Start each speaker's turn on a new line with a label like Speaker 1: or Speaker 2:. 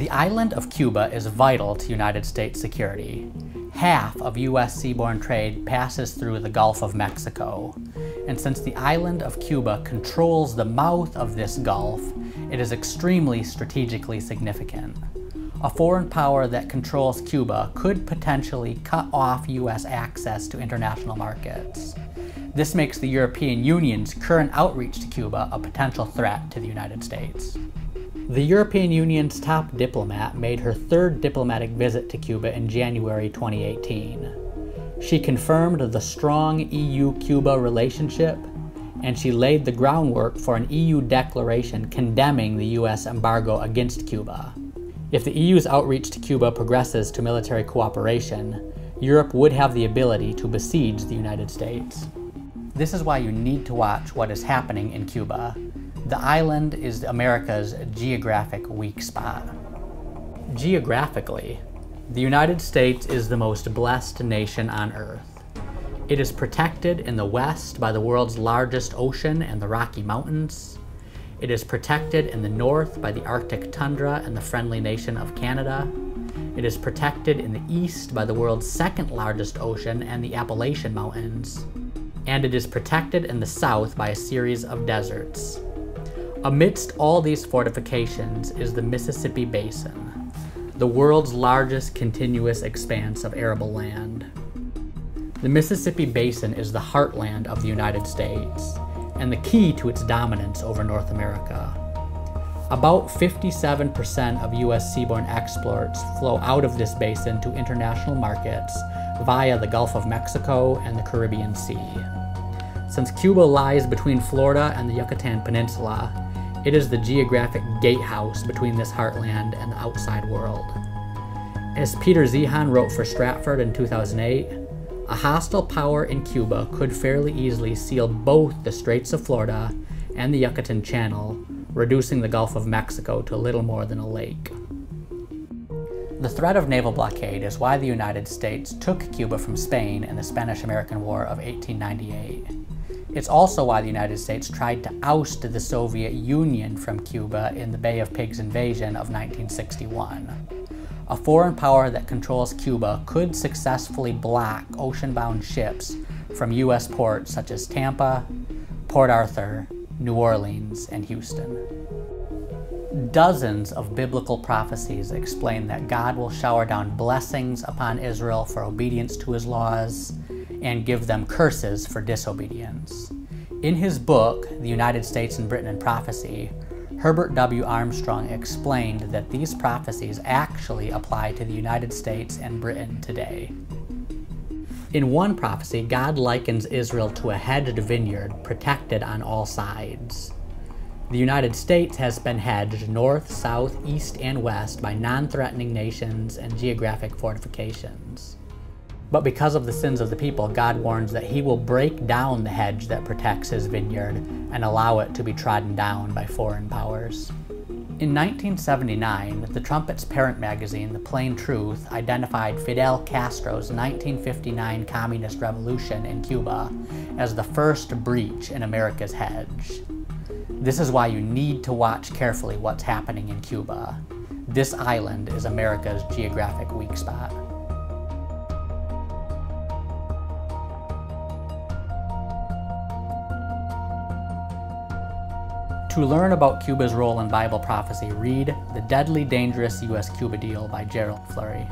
Speaker 1: The island of Cuba is vital to United States security. Half of U.S. seaborne trade passes through the Gulf of Mexico, and since the island of Cuba controls the mouth of this Gulf, it is extremely strategically significant. A foreign power that controls Cuba could potentially cut off U.S. access to international markets. This makes the European Union's current outreach to Cuba a potential threat to the United States. The European Union's top diplomat made her third diplomatic visit to Cuba in January 2018. She confirmed the strong EU-Cuba relationship, and she laid the groundwork for an EU declaration condemning the U.S. embargo against Cuba. If the EU's outreach to Cuba progresses to military cooperation, Europe would have the ability to besiege the United States. This is why you need to watch what is happening in Cuba. The island is America's geographic weak spot. Geographically, the United States is the most blessed nation on Earth. It is protected in the west by the world's largest ocean and the Rocky Mountains. It is protected in the north by the Arctic tundra and the friendly nation of Canada. It is protected in the east by the world's second largest ocean and the Appalachian Mountains. And it is protected in the south by a series of deserts. Amidst all these fortifications is the Mississippi Basin, the world's largest continuous expanse of arable land. The Mississippi Basin is the heartland of the United States, and the key to its dominance over North America. About 57% of U.S. seaborne exports flow out of this basin to international markets via the Gulf of Mexico and the Caribbean Sea. Since Cuba lies between Florida and the Yucatan Peninsula, it is the geographic gatehouse between this heartland and the outside world. As Peter Zehan wrote for Stratford in 2008, a hostile power in Cuba could fairly easily seal both the Straits of Florida and the Yucatan Channel, reducing the Gulf of Mexico to little more than a lake. The threat of naval blockade is why the United States took Cuba from Spain in the Spanish-American War of 1898. It's also why the United States tried to oust the Soviet Union from Cuba in the Bay of Pigs invasion of 1961. A foreign power that controls Cuba could successfully block ocean-bound ships from U.S. ports such as Tampa, Port Arthur, New Orleans, and Houston. Dozens of biblical prophecies explain that God will shower down blessings upon Israel for obedience to his laws and give them curses for disobedience. In his book, The United States and Britain in Prophecy, Herbert W. Armstrong explained that these prophecies actually apply to the United States and Britain today. In one prophecy, God likens Israel to a hedged vineyard protected on all sides. The United States has been hedged north, south, east, and west by non-threatening nations and geographic fortifications. But because of the sins of the people, God warns that he will break down the hedge that protects his vineyard and allow it to be trodden down by foreign powers. In 1979, the Trumpet's parent magazine, The Plain Truth, identified Fidel Castro's 1959 communist revolution in Cuba as the first breach in America's hedge. This is why you need to watch carefully what's happening in Cuba. This island is America's geographic weak spot. To learn about Cuba's role in Bible prophecy, read The Deadly Dangerous U.S.-Cuba Deal by Gerald Flurry.